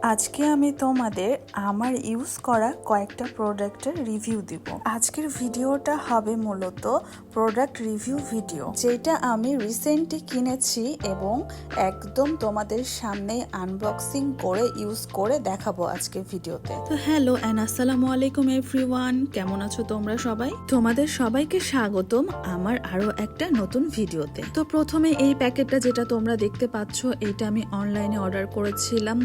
আজকে আমি তোমাদের আমার ইউজ করা কয়েকটা প্রোডাক্টের রিভিউ দিব। আজকের ভিডিওটা হবে মূলত প্রোডাক্ট রিভিউ ভিডিও, যেটা আমি রিসেন্টলি কিনেছি এবং একদম তোমাদের সামনে আনবক্সিং করে ইউজ করে দেখাবো আজকের ভিডিওতে। তো হ্যালো এন্ড আসসালামু আলাইকুম এভরিওয়ান, কেমন আছো তোমরা সবাই? তোমাদের সবাইকে স্বাগতম আমার আরো একটা নতুন ভিডিওতে। তো প্রথমে এই প্যাকেটটা যেটা তোমরা দেখতে পাচ্ছ, এটা আমি অনলাইনে অর্ডার করেছিলাম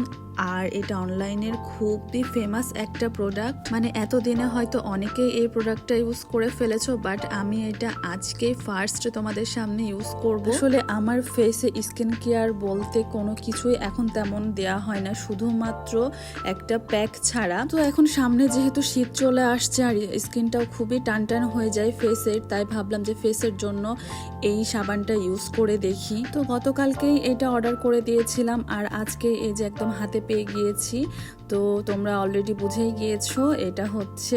আর এটা অনলাইনের খুবই ফেমাস একটা প্রোডাক্ট। মানে এতদিনে হয়তো অনেকেই এই প্রোডাক্টটা ইউজ করে ফেলেছো, বাট আমি এটা আজকে ফার্স্ট তোমাদের সামনে ইউজ করব। আসলে আমার ফেসে স্কিন কেয়ার বলতে কোনো কিছুই এখন তেমন দেয়া হয় না, শুধুমাত্র একটা প্যাক ছাড়া। তো এখন সামনে যেহেতু শীত চলে আসছে আর স্কিনটাও খুবই টান টান হয়ে যায় ফেসের, তাই ভাবলাম যে ফেসের জন্য এই সাবানটা ইউজ করে দেখি। তো গতকালকেই এটা অর্ডার করে দিয়েছিলাম আর আজকে এই যে একদম হাতে পেয়ে গিয়েছি। তো তোমরা অলরেডি বুঝেই গিয়েছো, এটা হচ্ছে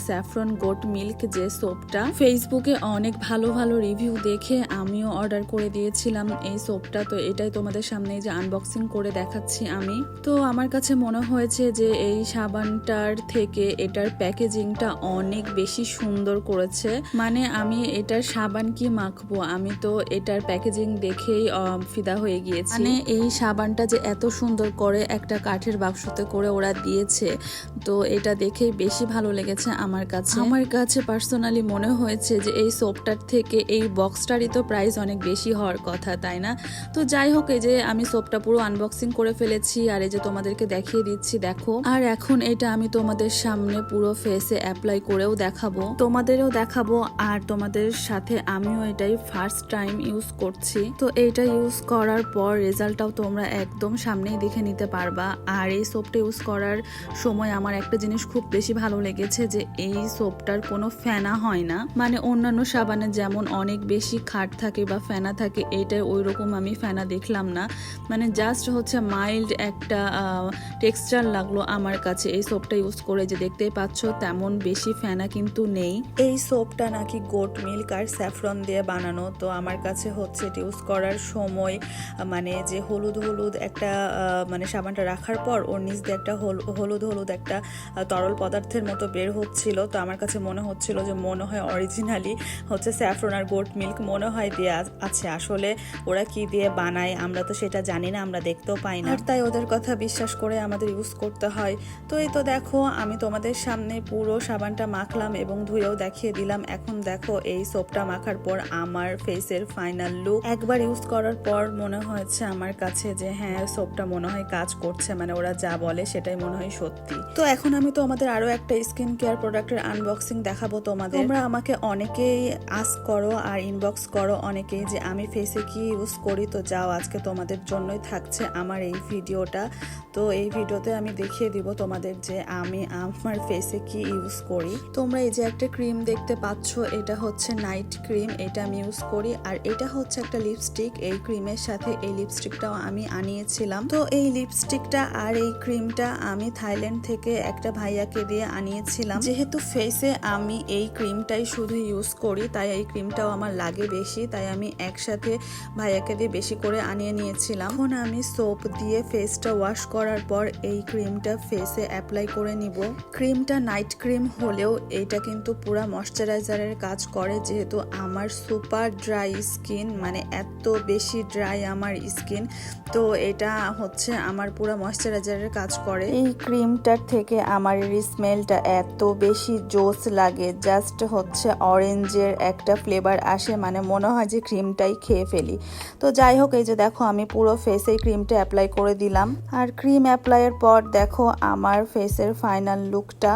স্যাফরন গোট মিল্ক যে সোপটা। ফেসবুকে অনেক ভালো ভালো রিভিউ দেখে আমিও অর্ডার করে দিয়েছিলাম এই সোপটা। তো এটাই তোমাদের সামনে যে আনবক্সিং করে দেখাচ্ছি আমি। তো আমার কাছে মনে হয়েছে যে এই সাবানটার থেকে এটার প্যাকেজিংটা অনেক বেশি সুন্দর করেছে। মানে আমি এটার সাবান কি মাখবো, আমি তো এটার প্যাকেজিং দেখেই ফিদা হয়ে গিয়েছি। মানে এই সাবানটা যে এত সুন্দর করে একটা কাঠের বাক্সতে করে ওরা দিয়েছে, তো এটা দেখেই বেশি ভালো লেগেছে আমার কাছে। আমার কাছে পার্সোনালি মনে হয়েছে যে এই সোপটার থেকে এই বক্সটারই তো প্রাইস অনেক বেশি হওয়ার কথা, তাই না? তো যাই হোক, এই যে আমি সোপটা পুরো আনবক্সিং করে ফেলেছি আর এই যে তোমাদেরকে দেখিয়ে দিচ্ছি, দেখো। আর এখন এটা আমি তোমাদের সামনে পুরো ফেসে অ্যাপ্লাই করেও দেখাবো, তোমাদেরও দেখাবো, আর তোমাদের সাথে আমিও এটাই ফার্স্ট টাইম ইউজ করছি। তো এইটা ইউজ করার পর রেজাল্টটাও তোমরা একদম সামনেই দেখে নিতে পারবা। আর এই সোপটা ইউজ করার সময় আমার একটা জিনিস খুব বেশি ভালো লেগেছে, যে এই সোপটার কোনো ফেনা হয় না। মানে অন্যান্য সাবানে যেমন অনেক বেশি খাট থাকে বা ফেনা থাকে, এইটাই ওই রকম আমি ফেনা দেখলাম না। মানে জাস্ট হচ্ছে মাইল্ড একটা টেক্সচার লাগলো আমার কাছে এই সোপটা ইউজ করে। যে দেখতেই পাচ্ছ তেমন বেশি ফেনা কিন্তু নেই। এই সোপটা নাকি গোট মিল্ক আর স্যাফরন দিয়ে বানানো। তো আমার কাছে হচ্ছে এটা ইউজ করার সময় মানে যে হলুদ হলুদ একটা মানে সাবানটা রাখার পর ওর নিচ দিয়ে একটা হলুদ হলুদ একটা তরল পদার্থের মতো বের হচ্ছিল। তো আমার কাছে মনে হচ্ছিল যে মনে হয় অরিজিনালি হচ্ছে স্যাফরন আর গোট মিল্ক মনে হয় দিয়ে আছে। আসলে ওরা কি দিয়ে বানায় আমরা তো সেটা জানি না, আমরা দেখতেও পাই না, আর তাই ওদের কথা বিশ্বাস করে আমাদের ইউজ করতে হয়। তো এই তো দেখো, আমি তোমাদের সামনে পুরো সাবানটা মাখলাম এবং ধুয়েও দেখিয়ে দিলাম। এখন দেখো এই সোপটা মাখার পর আমার ফেসের ফাইনাল লুক। একবার ইউজ করার পর মনে হয়েছে আমার কাছে যে হ্যাঁ, সোপটা মনে হয় কাজ করছে, মানে ওরা যা বলে সেটাই মনে হয় সত্যি। তো এখন আমি তো আমাদের আরো একটা স্কিন কেয়ার প্রোডাক্টের আনবক্সিং দেখাবো তোমাদের। তোমরা আমাকে অনেকেই আস্ক করো আর ইনবক্স করো অনেকেই যে আমি ফেসে কি ইউজ করি। তো যাও, আজকে তোমাদের জন্যই থাকছে আমার এই ভিডিওটা। তো এই ভিডিওতে আমি দেখিয়ে দিব তোমাদের যে আমি আমার ফেসে কি ইউজ করি। তোমরা এই যে একটা ক্রিম দেখতে পাচ্ছ, এটা হচ্ছে নাইট ক্রিম, এটা আমি ইউজ করি। আর এটা হচ্ছে একটা লিপস্টিক, এই ক্রিমের সাথে এই লিপস্টিকটাও আমি আনিয়েছিলাম। তো এই লিপস্টিকটা আর এই ক্রিমটা আমি থাইল্যান্ড থেকে একটা ভাইয়াকে দিয়ে আনিয়েছিলাম। যেহেতু ফেসে আমি এই ক্রিমটাই শুধু ইউজ করি, তাই এই ক্রিমটাও আমার লাগে বেশি, তাই আমি একসাথে ভাইয়াকে দিয়ে বেশি করে আনিয়ে নিয়েছিলাম। এখন আমি সোপ দিয়ে ফেসটা ওয়াশ করার পর এই ক্রিমটা ফেসে অ্যাপ্লাই করে নিব। ক্রিমটা নাইট ক্রিম হলেও এইটা কিন্তু পুরা ময়শ্চারাইজারের কাজ করে, যেহেতু আমার সুপার ড্রাই স্কিন, মানে এত বেশি ড্রাই আমার স্কিন। তো এটা হচ্ছে আমার পুরো ময়শ্চারাইজারের কাজ করে। এই ক্রিমটার থেকে আমার স্মেলটা এত বেশি জোস লাগে, জাস্ট হচ্ছে অরেঞ্জের একটা ফ্লেভার আসে, মানে মনে হয় যে ক্রিমটাই খেয়ে ফেলি। তো যাই হোক, এই যে দেখো আমি পুরো ফেসে ক্রিমটা অ্যাপ্লাই করে দিলাম। আর ক্রিম অ্যাপ্লাইয়ের পর দেখো আমার ফেসের ফাইনাল লুকটা।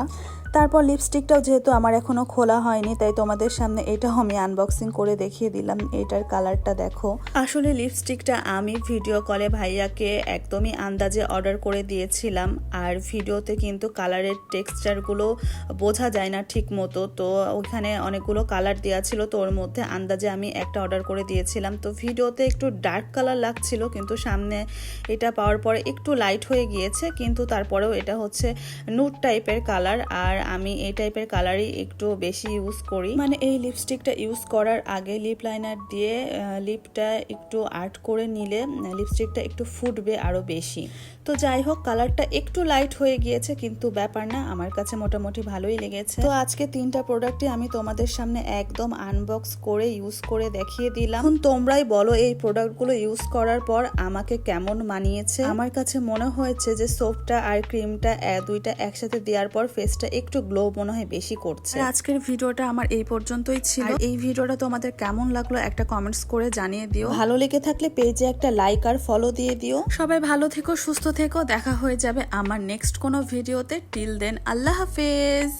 তারপর লিপস্টিকটাও যেহেতু আমার এখনো খোলা হয়নি, তাই তোমাদের সামনে এটাও আমি আনবক্সিং করে দেখিয়ে দিলাম। এটার কালারটা দেখো। আসলে লিপস্টিকটা আমি ভিডিও কলে ভাইয়াকে একদমই আন্দাজে অর্ডার করে দিয়েছিলাম, আর ভিডিওতে কিন্তু কালারের টেক্সচারগুলো বোঝা যায় না ঠিক মতো। তো ওইখানে অনেকগুলো কালার দেওয়া ছিল, তো ওর মধ্যে আন্দাজে আমি একটা অর্ডার করে দিয়েছিলাম। তো ভিডিওতে একটু ডার্ক কালার লাগছিল, কিন্তু সামনে এটা পাওয়ার পরে একটু লাইট হয়ে গিয়েছে, কিন্তু তারপরেও এটা হচ্ছে নুড টাইপের কালার। আর আমি এই টাইপের কালারই একটু বেশি ইউজ করি। মানে এই লিপস্টিকটা ইউজ করার আগে লিপ লাইনার দিয়ে লিপটা একটু আর্ট করে নিলে লিপস্টিকটা একটু ফুটবে আরো বেশি। তো যাই হোক, কালারটা একটু লাইট হয়ে গিয়েছে, কিন্তু ব্যাপার না, আমার কাছে মোটামুটি ভালোই লেগেছে। তো আজকে 3টা প্রোডাক্টই আমি তোমাদের সামনে একদম আনবক্স করে ইউজ করে দেখিয়ে দিলাম। এখন তোমরাই বলো এই প্রোডাক্টগুলো ইউজ করার পর আমাকে কেমন মানিয়েছে। আমার কাছে মনে হয়েছে যে সোপটা আর ক্রিমটা দুইটা একসাথে দেওয়ার পর ফেসটা একটু গ্লো মনে হয় বেশি করছে। আজকের ভিডিওটা আমার এই পর্যন্তই ছিল। এই ভিডিওটা তোমাদের কেমন লাগলো একটা কমেন্টস করে জানিয়ে দিও। ভালো লেগে থাকলে পেজে একটা লাইক আর ফলো দিয়ে দিও। সবাই ভালো থেকো, সুস্থ থেকো। দেখা হয়ে যাবে আমার নেক্সট কোনো ভিডিওতে। টিল দেন, আল্লাহ হাফেজ।